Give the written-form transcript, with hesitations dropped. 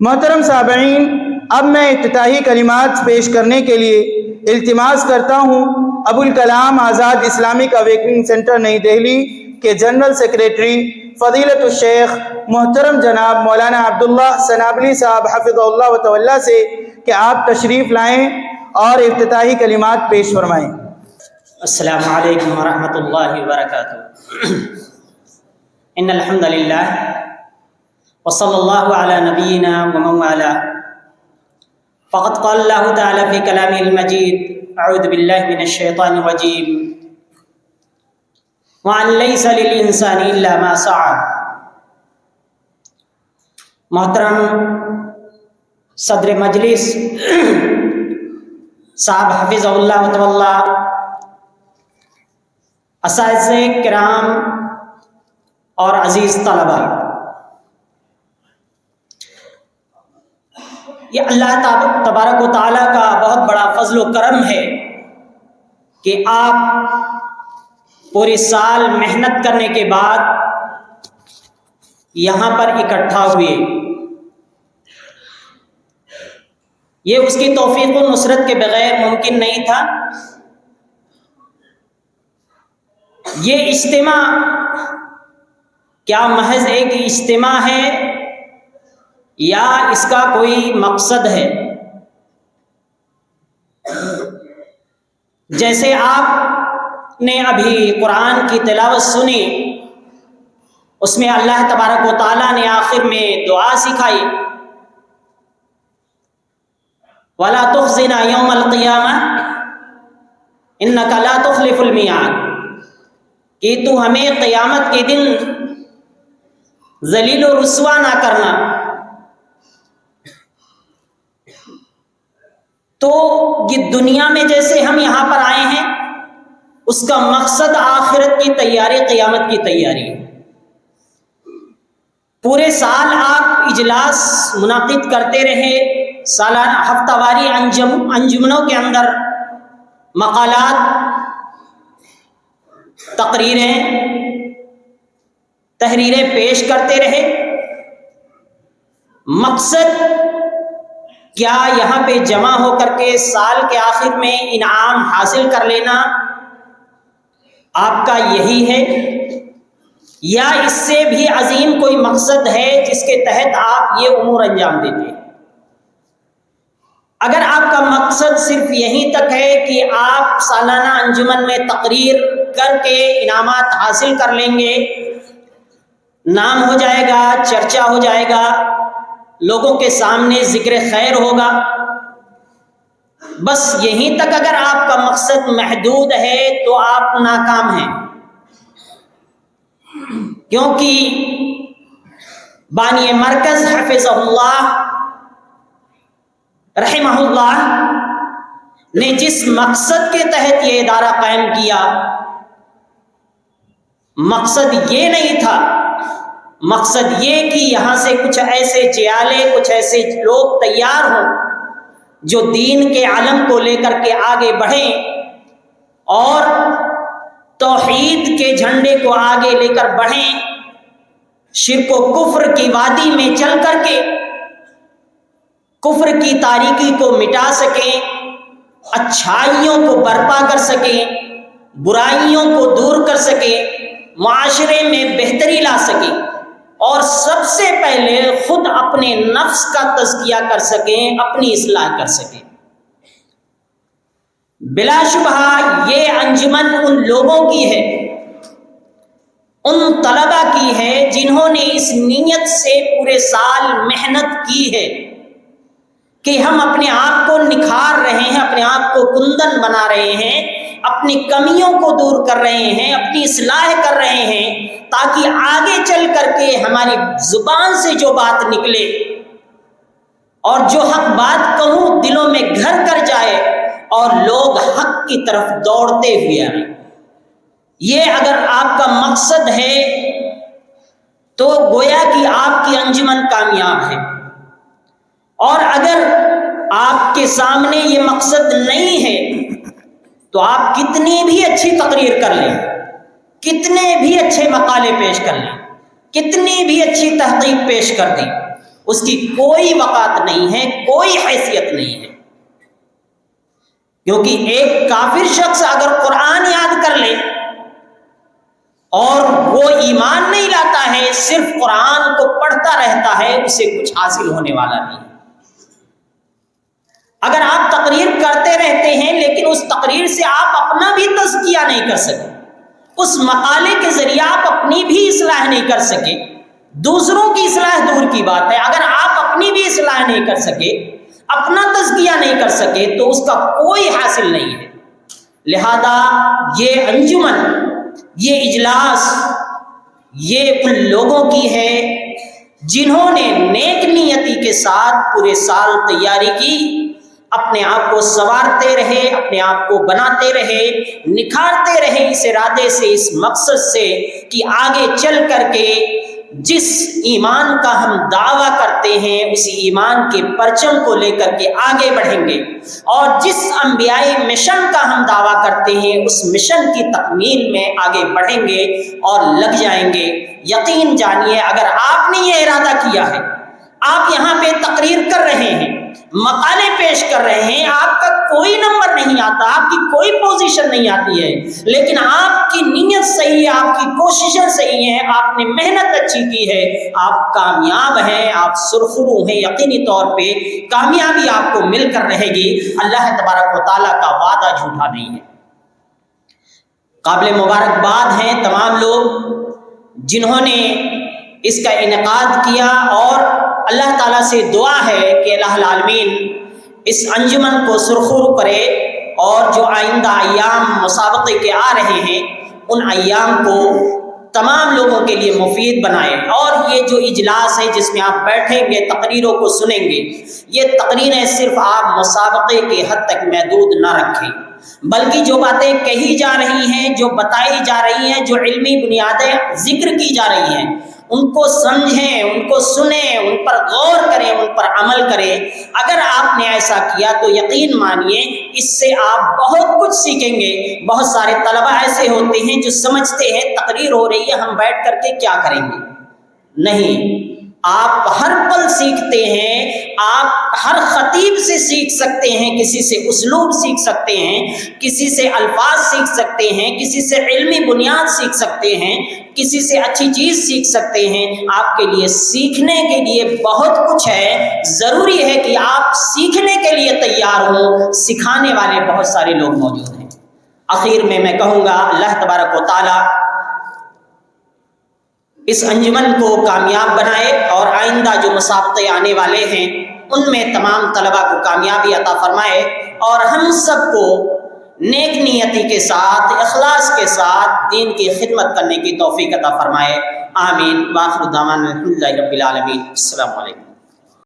محترم سامعین، اب میں افتتاحی کلمات پیش کرنے کے لیے التماس کرتا ہوں Abul Kalam Azad Islamic awakening centre نئی دہلی کے جنرل سیکریٹری فضیلت الشیخ محترم جناب مولانا عبداللہ سنابلی صاحب حفظہ اللہ وتولہ سے کہ آپ تشریف لائیں اور افتتاحی کلمات پیش فرمائیں۔ السلام علیکم ورحمۃ اللہ وبرکاتہ۔ ان الحمد للہ وصلی اللہ علی نبینا ومن والاه، فقد قال اللہ تعالی فی کلامہ المجید، اعوذ باللہ من الشیطان الرجیم، وَأَن لَيْسَ لِلْإِنسَانِ إِلَّا مَا سَعَى۔ محترم صدر مجلس صاحب حفظہ اللہ وتولہ، اساتذہ کرام اور عزیز طلبہ، یہ اللہ تبارک و تعالیٰ کا بہت بڑا فضل و کرم ہے کہ آپ پورے سال محنت کرنے کے بعد یہاں پر اکٹھا ہوئے۔ یہ اس کی توفیق و نصرت کے بغیر ممکن نہیں تھا۔ یہ اجتماع کیا محض ایک اجتماع ہے یا اس کا کوئی مقصد ہے؟ جیسے آپ نے ابھی قرآن کی تلاوت سنی، اس میں اللہ تبارک و تعالیٰ نے آخر میں دعا سکھائی، وَلَا تُخْزِنَا يَوْمَ الْقِيَامَةِ إِنَّكَ لَا تُخْلِفُ الْمِيعَادَ، کہ تو ہمیں قیامت کے دن ذلیل و رسوا نہ کرنا۔ تو یہ دنیا میں جیسے ہم یہاں پر آئے ہیں، اس کا مقصد آخرت کی تیاری، قیامت کی تیاری ہے۔ پورے سال آپ اجلاس منعقد کرتے رہے، سالانہ ہفتہ واری انجمنوں کے اندر مقالات، تقریریں، تحریریں پیش کرتے رہے۔ مقصد کیا یہاں پہ جمع ہو کر کے سال کے آخر میں انعام حاصل کر لینا آپ کا یہی ہے، یا اس سے بھی عظیم کوئی مقصد ہے جس کے تحت آپ یہ امور انجام دیتے ہیں؟ اگر آپ کا مقصد صرف یہیں تک ہے کہ آپ سالانہ انجمن میں تقریر کر کے انعامات حاصل کر لیں گے، نام ہو جائے گا، چرچا ہو جائے گا، لوگوں کے سامنے ذکر خیر ہوگا، بس یہیں تک اگر آپ کا مقصد محدود ہے تو آپ ناکام ہیں۔ کیونکہ بانی مرکز حفظہ اللہ رحمہ اللہ نے جس مقصد کے تحت یہ ادارہ قائم کیا، مقصد یہ نہیں تھا، مقصد یہ کہ یہاں سے کچھ ایسے جیالے، کچھ ایسے لوگ تیار ہوں جو دین کے علم کو لے کر کے آگے بڑھیں اور توحید کے جھنڈے کو آگے لے کر بڑھیں، شرک و کفر کی وادی میں چل کر کے کفر کی تاریکی کو مٹا سکیں، اچھائیوں کو برپا کر سکیں، برائیوں کو دور کر سکیں، معاشرے میں بہتری لا سکیں، اور سب سے پہلے خود اپنے نفس کا تزکیہ کر سکیں، اپنی اصلاح کر سکیں۔ بلا شبہ یہ انجمن ان لوگوں کی ہے، ان طلبہ کی ہے جنہوں نے اس نیت سے پورے سال محنت کی ہے کہ ہم اپنے آپ کو نکھار رہے ہیں، اپنے آپ کو کندن بنا رہے ہیں، اپنی کمیوں کو دور کر رہے ہیں، اپنی اصلاح کر رہے ہیں، تاکہ آگے چل کر کے ہماری زبان سے جو بات نکلے اور جو حق بات کہوں دلوں میں گھر کر جائے اور لوگ حق کی طرف دوڑتے ہوئے آئیں۔ یہ اگر آپ کا مقصد ہے تو گویا کہ آپ کی انجمن کامیاب ہے، اور اگر آپ کے سامنے یہ مقصد نہیں ہے تو آپ کتنی بھی اچھی تقریر کر لیں، کتنے بھی اچھے مقالے پیش کر لیں، کتنی بھی اچھی تحقیق پیش کر دیں، اس کی کوئی وقات نہیں ہے، کوئی حیثیت نہیں ہے. کیونکہ ایک کافر شخص اگر قرآن یاد کر لے اور وہ ایمان نہیں لاتا ہے، صرف قرآن کو پڑھتا رہتا ہے، اسے کچھ حاصل ہونے والا نہیں. اگر آپ تقریر کرتے رہتے ہیں لیکن اس تقریر سے آپ اپنا بھی تزکیہ نہیں کر سکے، اس مقالے کے ذریعے آپ اپنی بھی اصلاح نہیں کر سکے، دوسروں کی اصلاح دور کی بات ہے، اگر آپ اپنی بھی اصلاح نہیں کر سکے، اپنا تزکیہ نہیں کر سکے، تو اس کا کوئی حاصل نہیں ہے. لہذا یہ انجمن، یہ اجلاس، یہ ان لوگوں کی ہے جنہوں نے نیک نیتی کے ساتھ پورے سال تیاری کی، اپنے آپ کو سنوارتے رہے، اپنے آپ کو بناتے رہے، نکھارتے رہے اس ارادے سے، اس مقصد سے کہ آگے چل کر کے جس ایمان کا ہم دعویٰ کرتے ہیں اس ایمان کے پرچم کو لے کر کے آگے بڑھیں گے، اور جس انبیائی مشن کا ہم دعویٰ کرتے ہیں اس مشن کی تکمیل میں آگے بڑھیں گے اور لگ جائیں گے. یقین جانیے اگر آپ نے یہ ارادہ کیا ہے، آپ یہاں پہ تقریر کر رہے ہیں، مقالے پیش کر رہے ہیں، آپ کا کوئی نمبر نہیں آتا، آپ کی کوئی پوزیشن نہیں آتی ہے، لیکن آپ کی نیت صحیح ہے، آپ کی کوششیں صحیح ہیں، آپ نے محنت اچھی کی ہے، آپ کامیاب ہیں، آپ سرخرو ہیں. یقینی طور پہ کامیابی آپ کو مل کر رہے گی. اللہ تبارک و تعالیٰ کا وعدہ جھوٹا نہیں ہے. قابل مبارکباد ہیں تمام لوگ جنہوں نے اس کا انعقاد کیا، اور اللہ تعالیٰ سے دعا ہے کہ الہ العالمین اس انجمن کو سرخرو کرے، اور جو آئندہ ایام مسابقے کے آ رہے ہیں ان ایام کو تمام لوگوں کے لیے مفید بنائے. اور یہ جو اجلاس ہے جس میں آپ بیٹھیں گے، تقریروں کو سنیں گے، یہ تقریریں صرف آپ مسابقے کے حد تک محدود نہ رکھیں، بلکہ جو باتیں کہی جا رہی ہیں، جو بتائی جا رہی ہیں، جو علمی بنیادیں ذکر کی جا رہی ہیں، ان کو سمجھیں، ان کو سنیں، ان پر غور کریں، ان پر عمل کریں. اگر آپ نے ایسا کیا تو یقین مانیے اس سے آپ بہت کچھ سیکھیں گے. بہت سارے طلبہ ایسے ہوتے ہیں جو سمجھتے ہیں تقریر ہو رہی ہے، ہم بیٹھ کر کے کیا کریں گے. نہیں، آپ ہر پل سیکھتے ہیں، آپ ہر خطیب سے سیکھ سکتے ہیں، کسی سے اسلوب سیکھ سکتے ہیں، کسی سے الفاظ سیکھ سکتے ہیں، کسی سے علمی بنیاد سیکھ سکتے ہیں، کسی سے اچھی چیز سیکھ سکتے ہیں. آپ کے لیے سیکھنے کے لیے بہت کچھ ہے. ضروری ہے کہ آپ سیکھنے کے لیے تیار ہوں. سکھانے والے بہت سارے لوگ موجود ہیں. آخر میں کہوں گا اللہ تبارک و تعالی اس انجمن کو کامیاب بنائے، اور آئندہ جو مسابقے آنے والے ہیں ان میں تمام طلبہ کو کامیابی عطا فرمائے، اور ہم سب کو نیک نیتی کے ساتھ، اخلاص کے ساتھ دین کی خدمت کرنے کی توفیق عطا فرمائے. آمین. وآخر دعوانا الحمدللہ رب العالمین. السلام علیکم.